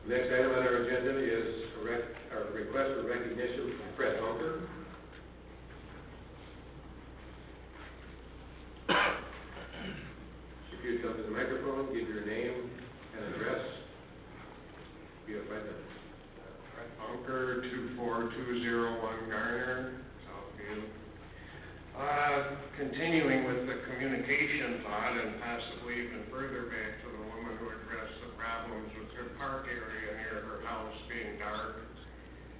Next item on our agenda is a request for recognition from Fred Bunker. If you'd come to the microphone, give your name and address. You have 5 minutes. Fred Bunker, 24201 Garner, Southfield. Continuing with the communication thought and possibly even further back to the woman who addressed the problems with her park area near her house being dark.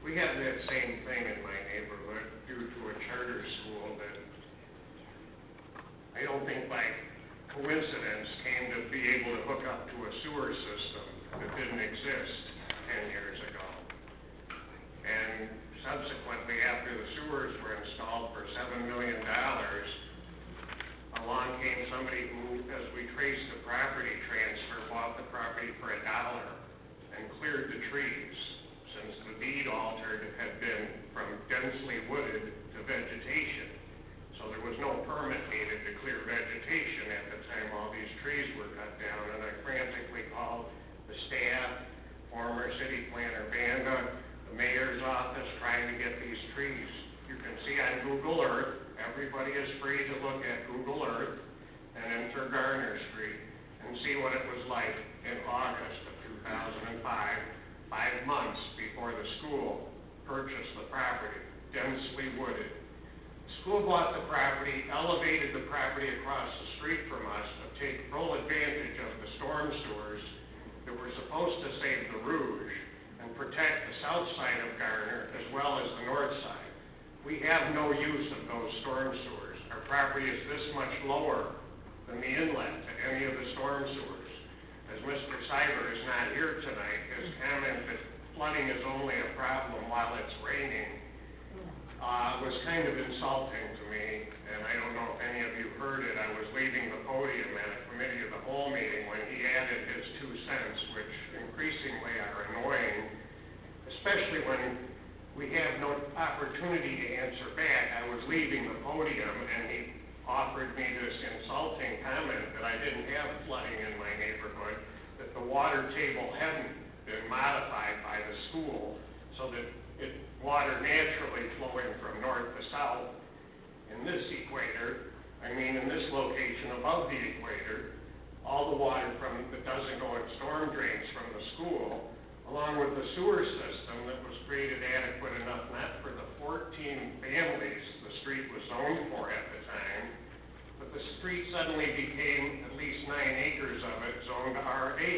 We have that same thing in my neighborhood due to a charter school that I don't think by coincidence came to be able to hook up to a sewer system that didn't exist 10 years ago. And subsequently, after the sewers were installed for $7 million, along came somebody who, as we traced the property transfer, bought the property for $1 and cleared the trees, since the deed altered had been from densely wooded to vegetation. So there was no permit needed to clear vegetation at the time all these trees were cut down, and I frantically called the staff, former city planner Banda, the mayor's office, trying to get these trees. You can see on Google Earth, everybody is free to look at Google Earth and enter Garner Street and see what it was like in August of 2005, 5 months before the school purchased the property, densely wooded. The school bought the property, elevated the property across the street from us to take full advantage of the storm sewers that were supposed to save the Rouge and protect the south side of Garner as well as the north side. We have no use of those storm sewers. Our property is this much lower than the inlet to any of the storm sewers. As Mr. Cyber is not here tonight, his comment that flooding is only a problem while it's raining was kind of insulting to me, and I don't know if any of you heard it. I was leaving the podium at a committee of the whole meeting when he added his 2 cents, which increasingly are annoying, especially when we have no opportunity to answer back. I was leaving the podium, and he offered me this insulting comment that I didn't have flooding in my neighborhood, that the water table hadn't been modified by the school so that water naturally flowing from north to south in this equator, in this location above the equator, all the water that doesn't go in storm drains from the school, along with the sewer system that was created adequate enough not for the 14 families the street was zoned for at the time, but the street suddenly became at least 9 acres of it zoned RA.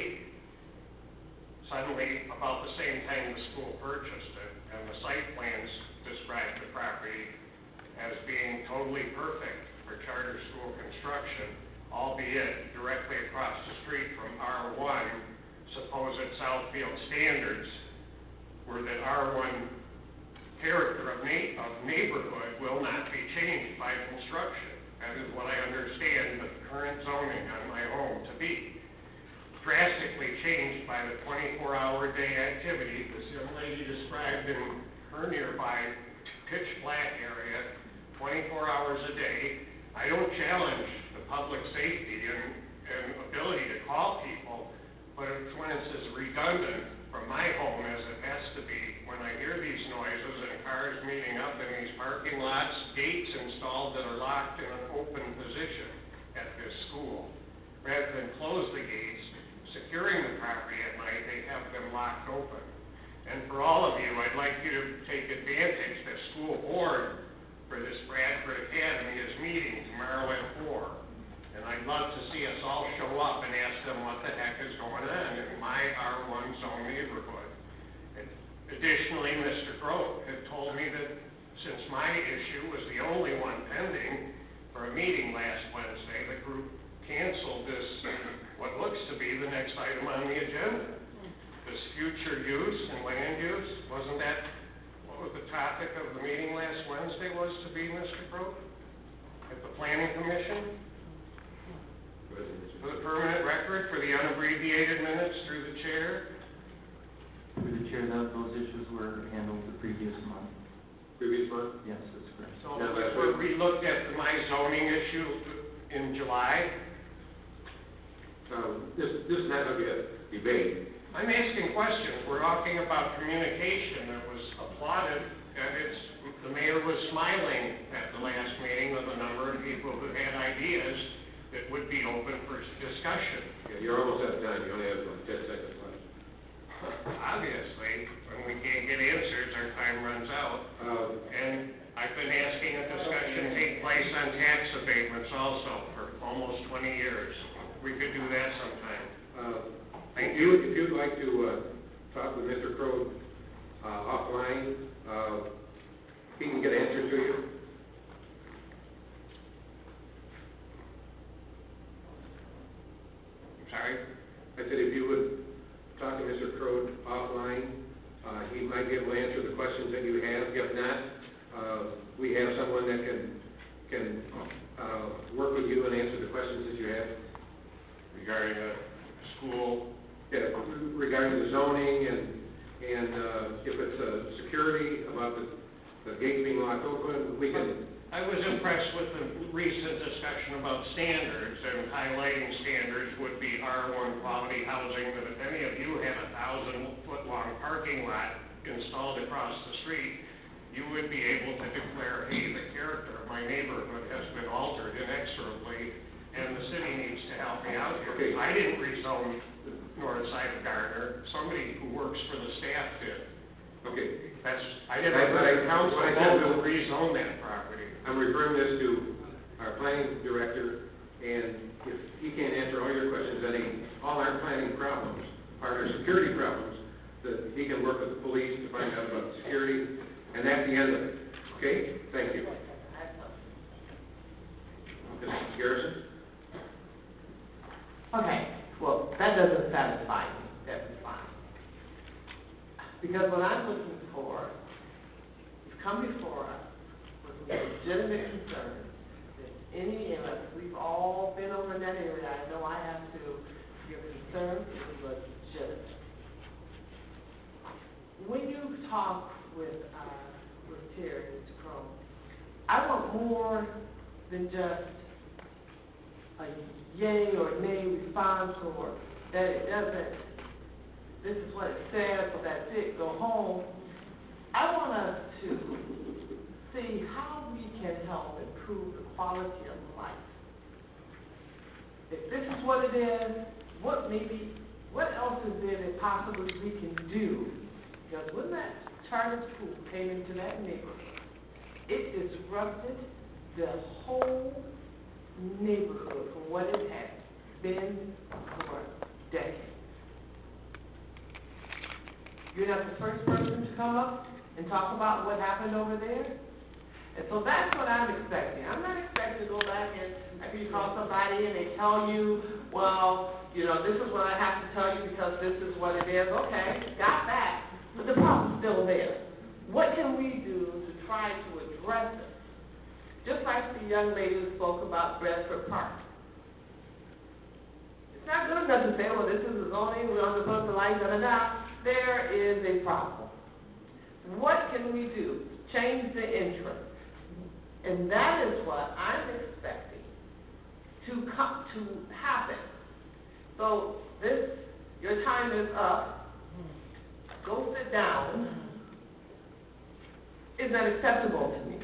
Suddenly, about the same time the school purchased it, and the site plans described the property as being totally perfect for charter school construction, albeit directly across the street from R1, supposed Southfield standards were that R1 character of neighborhood will not be changed by construction. That is what I understand the current zoning on my home to be. Drastically changed by the 24-hour-a-day activity this young lady described in her nearby pitch black area, 24 hours a day. I don't challenge the public safety and ability to call people, but when it's as redundant from my home as it has to be, when I hear these noises and cars meeting up in these parking lots, gates installed that are locked in an open position at this school, rather than close the gates, securing the property at night, they have them locked open. And for all of you, I'd like you to take advantage. The school board for this Bradford Academy is meeting tomorrow at 4. And I'd love to see us all show up and ask them what the heck is going on in my R1 zone neighborhood. And additionally, Mr. Grote had told me that since my issue was the only one pending for a meeting last Wednesday, the group canceled this, what looks to be the next item on the agenda. This future use and land use, wasn't that what was the topic of the meeting last Wednesday was to be, Mr. Grote? At the Planning Commission? For the permanent record, for the unabbreviated minutes through the chair? Through the chair, those issues were handled the previous month. Previous month? Yes, that's correct. So yeah, we looked at my zoning issue in July. This is not going to be a debate. I'm asking questions. We're talking about communication that was applauded, and the mayor was smiling at the last meeting with a number of people who had ideas that would be open for discussion. Yeah, you're almost out of time, you only have 10 seconds left. Obviously, when we can't get answers, our time runs out. And I've been asking a discussion take place on tax abatements also for almost 20 years. We could do that sometime. Thank you. If you'd like to talk with Mr. Crowe offline, he can get answers to you. Sorry? I said if you would talk to Mr. Crowe offline, he might be able to answer the questions that you have. If not, we have someone that can work with you and answer the questions that you have. Regarding the school? Yeah, regarding the zoning and if it's security, about the gates being locked open, we can... I was impressed with the recent discussion about standards, and highlighting standards would be R1 quality housing, that if any of you had a 1,000-foot-long parking lot installed across the street, you would be able to declare, hey, the character of my neighborhood has been altered inexorably, and the city needs to help me out here. Okay. I didn't rezone the north side of Garner. Somebody who works for the staff did. Okay. I didn't have a council to rezone that property. I'm referring this to our planning director, and if he can't answer all your questions, all our planning problems, our security problems, that he can work with the police to find out about security, and that's the end of it. Okay? Thank you. Mrs. Garrison? Okay, well, that doesn't satisfy me, that's fine. Because what I'm looking for is come before us with legitimate concerns. If any of us, we've all been over in that area, I know I have to, your concerns is legitimate. When you talk with Terry, Mr. Crowe, I want more than just a yay or nay response, or that it doesn't, this is what it says, so that's it, go home. I want us to see how we can help improve the quality of life. If this is what it is, what else is there that possibly we can do? Because when that charter school came into that neighborhood, it disrupted the whole neighborhood from what it had been for decades. You're not the first person to come up and talk about what happened over there. And so that's what I'm expecting. I'm not expecting to go back and after you call somebody and they tell you, well, you know, this is what I have to tell you because this is what it is. Okay, got that. But the problem's still there. What can we do to try to address it? Just like the young lady who spoke about Bradford Park. It's not good enough to say, well, this is the zoning, we're on the front of the light, da-da-da. There is a problem. What can we do? Change the entrance. And that is what I'm expecting to happen. So your time is up. Go sit down. Is not acceptable to me.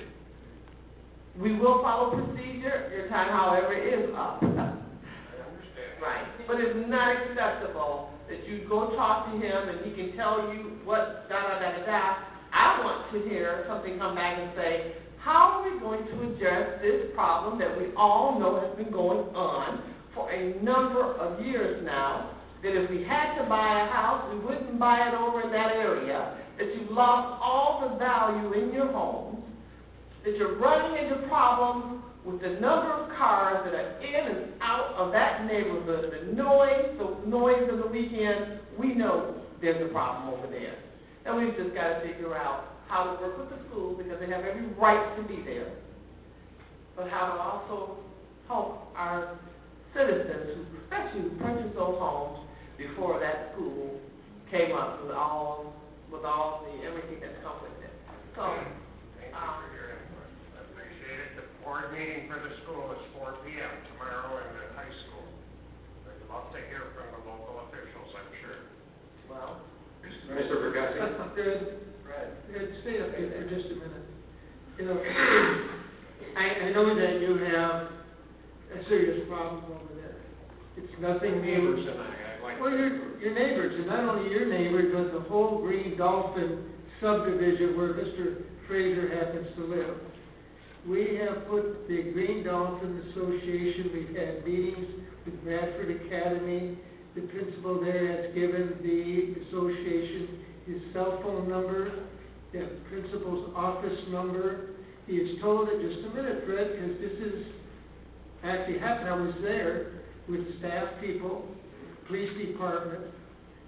We will follow procedure. Your time, however, is up. I understand. Right. But it's not acceptable that you go talk to him and he can tell you what da-da-da-da-da. I want to hear something come back and say, how are we going to address this problem that we all know has been going on for a number of years now, that if we had to buy a house, we wouldn't buy it over in that area, that you've lost all the value in your homes, that you're running into problems with the number of cars that are in and out of that neighborhood, the noise of the weekend, we know there's a problem over there. And we've just got to figure out how to work with the schools, because they have every right to be there, but how to also help our citizens, especially who purchased those homes before that school came up with all the everything that's come with it. So, thank you for your input. I appreciate it. The board meeting for the school is 4 p.m. tomorrow in the high school. I'd love to hear from the local officials, I'm sure. Fred, stay up here for just a minute. You know, I know that you have a serious problem over there. It's nothing new. Neighbors and I'd like Well, your neighbors, and not only your neighbors, but the whole Green Dolphin subdivision where Mr. Fraser happens to live. We have put the Green Dolphin Association, we've had meetings with Bradford Academy. The principal there has given the association his cell phone number, the principal's office number. He is told it, just a minute, Fred, because this is actually happened. I was there with staff people, police department,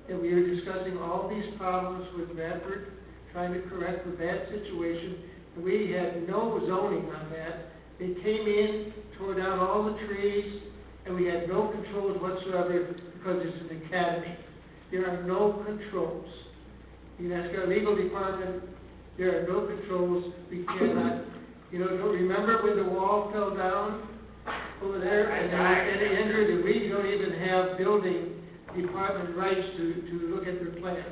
and we were discussing all these problems with Bradford, trying to correct the bad situation. And we had no zoning on that. They came in, tore down all the trees, and we had no controls whatsoever because it's an academy. There are no controls. You can ask our legal department, there are no controls. We cannot, don't remember when the wall fell down over there and it injured, and we don't even have building department rights to look at their plans.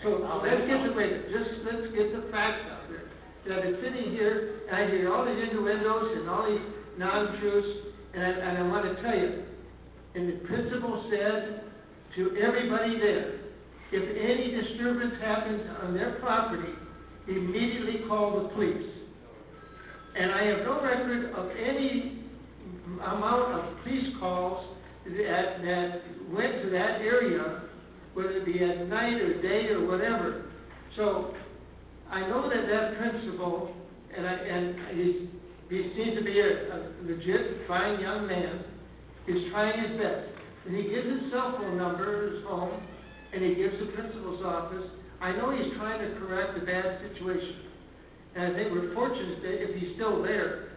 So let's get the facts out there. That it's sitting here, and I hear all these innuendos and all these non-truths, and I want to tell you, and the principal said to everybody there, if any disturbance happens on their property, immediately call the police. And I have no record of any amount of police calls that went to that area, whether it be at night or day or whatever. So I know that principal, and he seems to be a legit, fine young man, is trying his best. And he gives his cell phone number, his home, and he gives the principal's office. I know he's trying to correct the bad situation. And I think we're fortunate that if he's still there,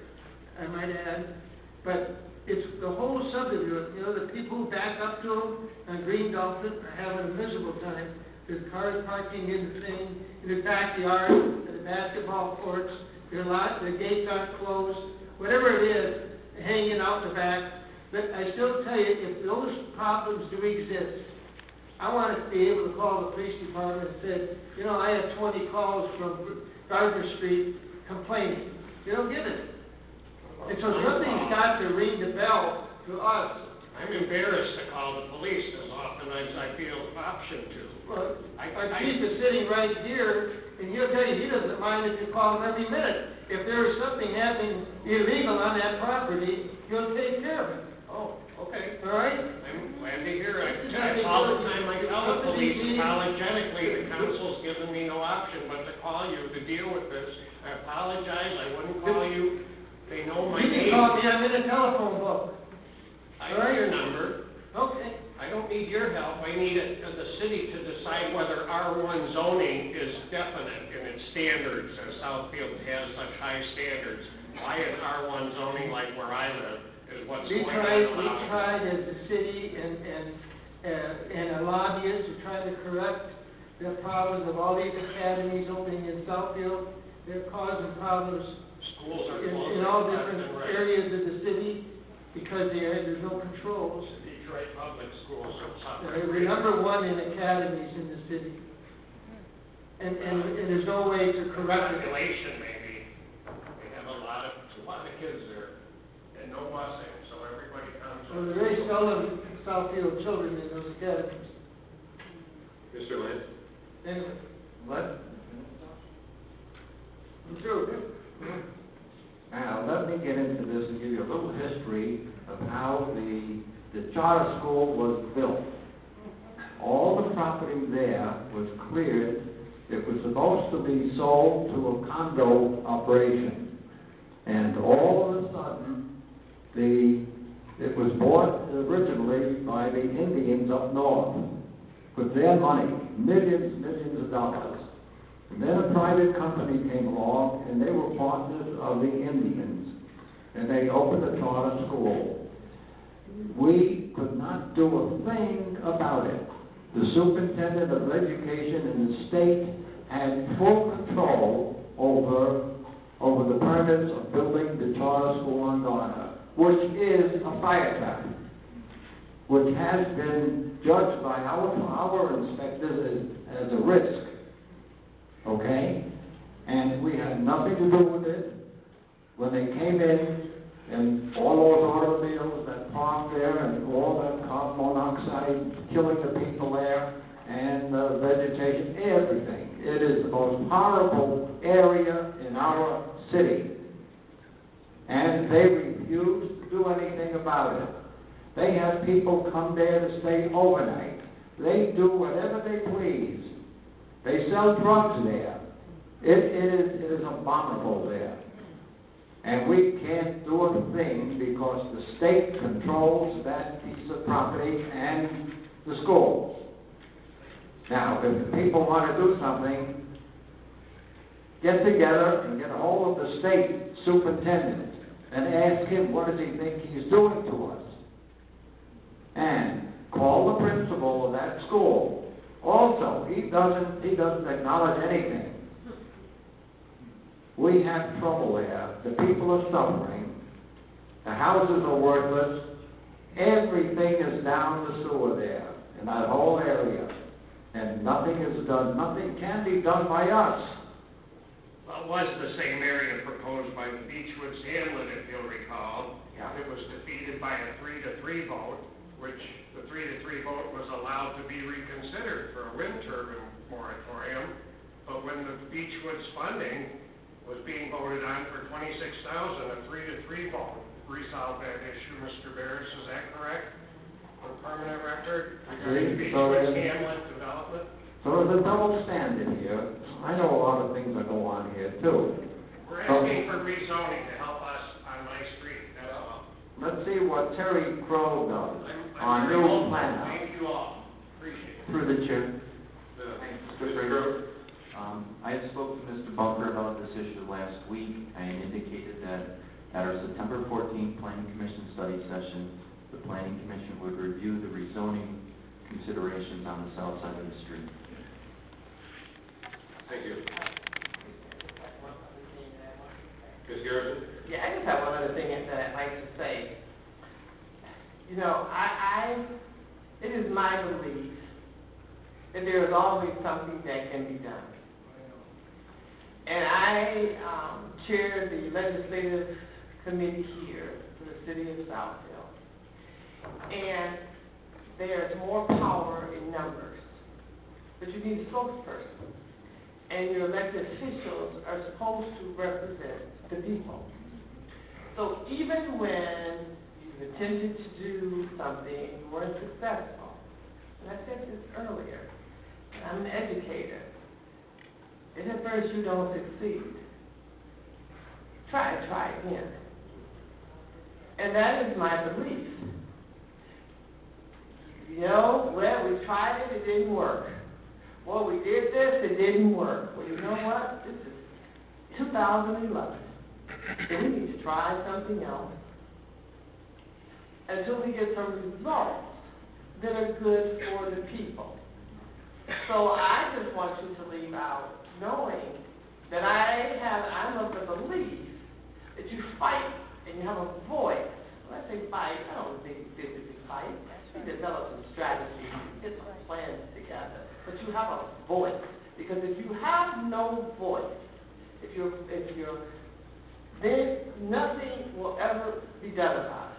I might add. But it's the whole subdivision, the people who back up to him on Green Dolphin are having a miserable time. There's cars parking in the backyard, in the basketball courts. The gates aren't closed. Whatever it is, hanging out in the back. But I still tell you, if those problems do exist, I want to be able to call the police department and say, I had 20 calls from Gardner Street complaining. They don't give it. And so something's got to ring the bell to us. I'm embarrassed to call the police as often as I feel option to. Well, our chief is sitting right here, and he'll tell you he doesn't mind if you call him every minute. If there is something happening illegal on that property, he'll take care of it. Oh, okay. All right? I'm glad to hear it. All the time I tell the police apologetically, the council's given me no option but to call you to deal with this. I apologize, I wouldn't call you. They know my You can name. call me, I'm in a telephone book. I have your number. Okay. I don't need your help. I need the city to decide whether R1 zoning is definite in its standards, as Southfield has such high standards. Why is R1 zoning like where I live is what's going on. We tried as a city and a lobbyist to try to correct the problems of all these academies opening in Southfield. They're causing problems Schools are in all different areas of the city because there's no controls. Detroit public schools are suffering. We're number one in academies in the city. And there's no way to correct it. Population maybe. They have a lot of kids there and no busing, so everybody comes. So there are very seldom Southfield children in those academies. Mr. Lance? Anyway, What? I'm through. Now, let me get into this and give you a little history of how the charter school was built. All the property there was cleared. It was supposed to be sold to a condo operation. And all of a sudden, it was bought originally by the Indians up north with their money, millions of dollars. And then a private company came along, and they were partners of the Indians, and they opened a charter school. We could not do a thing about it. The superintendent of education in the state had full control over the permits of building the charter school on Garner, which is a fire trap, which has been judged by our inspectors as a risk. okay? And we had nothing to do with it. When they came in, and all those automobiles that parked there, and all that carbon monoxide killing the people there, and vegetation, everything. It is the most horrible area in our city. And they refuse to do anything about it. They have people come there to stay overnight. They do whatever they please. They sell drugs there. It is abominable there. And we can't do a thing because the state controls that piece of property and the schools. Now, if people want to do something, get together and get a hold of the state superintendent and ask him what does he think he's doing to us. And call the principal of that school. Also, he doesn't acknowledge anything. We have trouble there. The people are suffering. The houses are worthless. Everything is down the sewer there in that whole area. And nothing is done. Nothing can be done by us. Well, it was the same area proposed by the Beechwoods Hamlet, if you'll recall. Yeah. It was defeated by a 3-3 vote, which the 3-3 vote was allowed to be reconsidered for a wind turbine moratorium. But when the Beechwoods funding was being voted on for $26,000, a 3-3 vote resolved that issue, Mr. Barris, is that correct? For permanent record regarding Beechwoods Hamlet development? So there's a double standard here. I know a lot of things that go on here too. We're asking for rezoning to help us on my street, that's all. Let's see what Terry Crow does I'm on very new open. plan. Thank you all. Appreciate it. Through the chair. Mr. Crowe? I had spoken to Mr. Bunker about this issue last week. I had indicated that at our September 14th Planning Commission study session, the Planning Commission would review the rezoning considerations on the south side of the street. Thank you. Ms. Garrison? Yeah, I just have one other thing that I'd like to say. You know, it is my belief that there is always something that can be done. And I chair the legislative committee here for the city of Southfield. And there's more power in numbers, but you need a spokesperson. And your elected officials are supposed to represent the people. So even when you've attempted to do something and you weren't successful, and I said this earlier, and I'm an educator, if at first you don't succeed, try again. And that is my belief. You know, well, we tried it, it didn't work. Well, we did this, it didn't work. Well, you know what? This is 2011. So we need to try something else until we get some results that are good for the people. So I just want you to leave out knowing that I'm of the belief that you fight and you have a voice. When I say fight, I don't think you physically fight. You develop some strategies, get some plans together. But you have a voice. Because if you have no voice, then nothing will ever be done about it.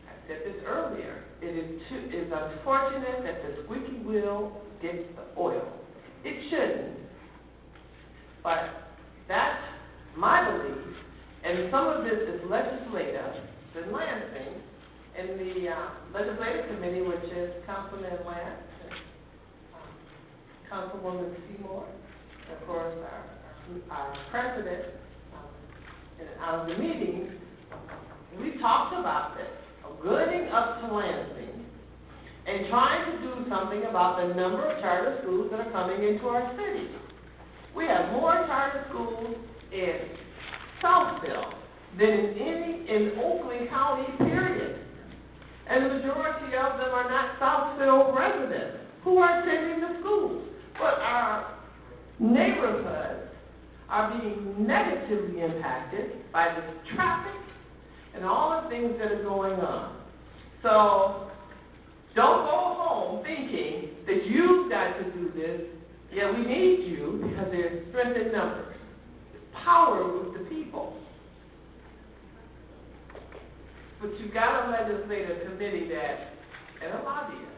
I said this earlier. It's unfortunate that the squeaky wheel gets the oil. It shouldn't. But that's my belief. And some of this is legislative, in Lansing, in the legislative committee, which is Councilman Lance, Councilwoman Seymour, and of course our president, in the meetings, we talked about this, of gooding up to Lansing and trying to do something about the number of charter schools that are coming into our city. We have more charter schools in Southfield than in Oakland County, period. And the majority of them are not Southfield residents who are attending the schools. But our neighborhoods are being negatively impacted by this traffic and all the things that are going on. So don't go home thinking that you've got to do this Yeah, we need you because there's strength in numbers. There's power with the people. But you got a legislative committee that, and a lobbyist,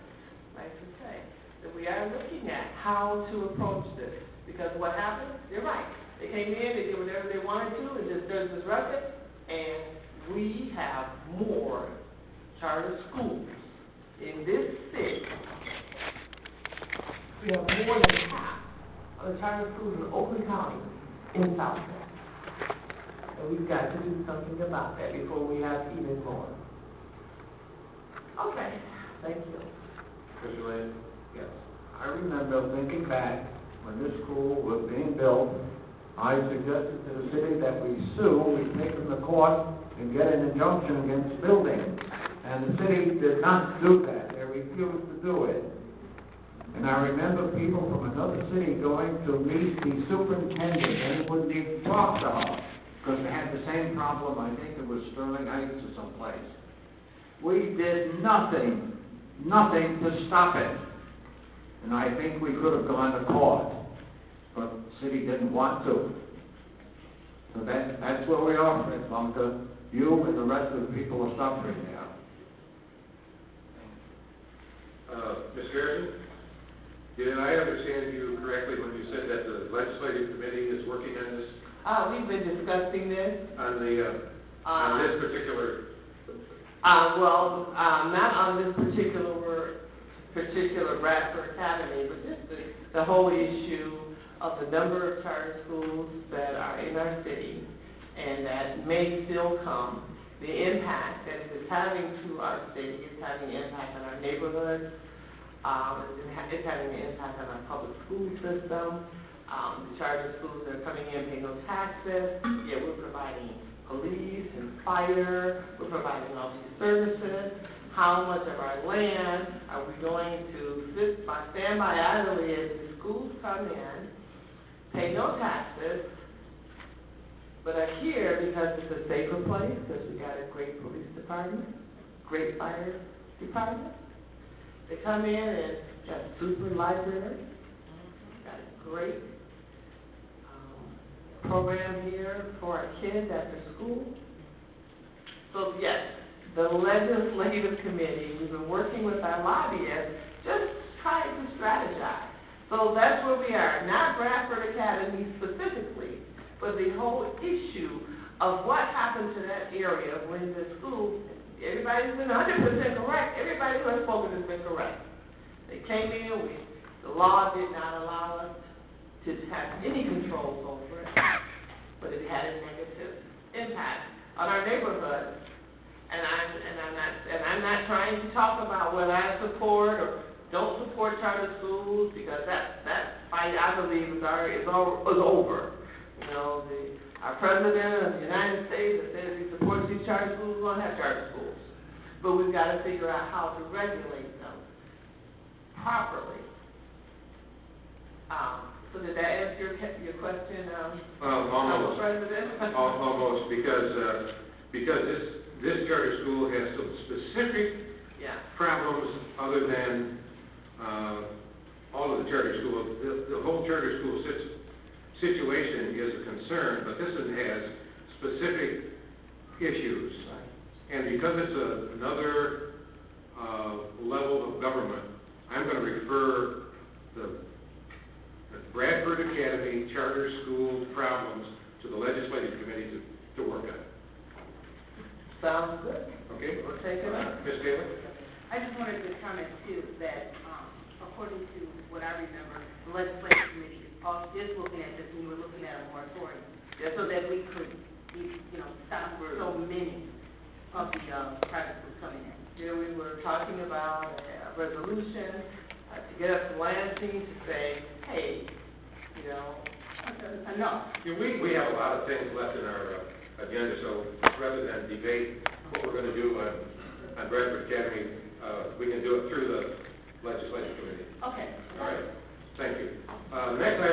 like to say, that we are looking at how to approach this. Because what happened, you're right, they came in, they did whatever they wanted to, and just disrupted, and we have more charter schools in this city. We have more than half of the charter schools in Oakland County in Southfield. And we've got to do something about that before we have even more. Okay, thank you. Mr. Lane? Yes. I remember thinking back, when this school was being built, I suggested to the city that we sue, we take them to court and get an injunction against building. And the city did not do that. They refused to do it. And I remember people from another city going to meet the superintendent, and he wouldn't even talk to her, because they had the same problem. I think it was Sterling Heights or someplace. We did nothing to stop it. And I think we could have gone to court, but the city didn't want to. So that's where we are, Fred Bunker. You and the rest of the people are suffering there. Ms. Harrison, did I understand you correctly when you said that the legislative committee is working on this, We've been discussing this. on this particular? Not on this particular Bradford Academy, but just the whole issue of the number of charter schools that are in our city and that may still come, the impact that it is having to our city, it's having an impact on our neighborhoods, it's having an impact on our public school system. The charter schools that are coming in pay no taxes, yet we're providing police and fire, we're providing all these services. How much of our land are we going to stand by idly as the schools come in, pay no taxes, but are here because it's a safer place, because we got a great police department, great fire department. They come in and got a super library, got a great program here for our kids after school. So yes, the legislative committee, we've been working with our lobbyists, just trying to strategize. So that's where we are, not Bradford Academy specifically, but the whole issue of what happened to that area when the school, everybody's been 100% correct, everybody who has spoken has been correct. They came in, the law did not allow us to have any controls over it, but it had a negative impact on our neighborhood. And I'm not trying to talk about whether I support or don't support charter schools, because that fight, I believe, is over. You know, our president of the United States has said if he supports these charter schools, we're going to have charter schools. But we've got to figure out how to regulate them properly. So did that answer your question, Almost. President? Almost, because this charter school has some specific problems other than all of the charter schools. The whole charter school situation is a concern, but this one has specific issues. And because it's another level of government, I'm going to refer the Bradford Academy charter school problems to the legislative committee to work on. Sounds good. Okay? We'll take it up. Ms. Taylor? I just wanted to comment too, that, according to what I remember, the legislative committee is looking at this, and we were looking at a moratorium, so that we could, stop so many of the, private schools coming in. Here we were talking about a resolution to get us to Lansing to say, hey, enough. Yeah, we have a lot of things left in our agenda, so rather than debate what we're going to do on Bradford Academy, we can do it through the legislative committee. Okay. All right. Thank you. The next item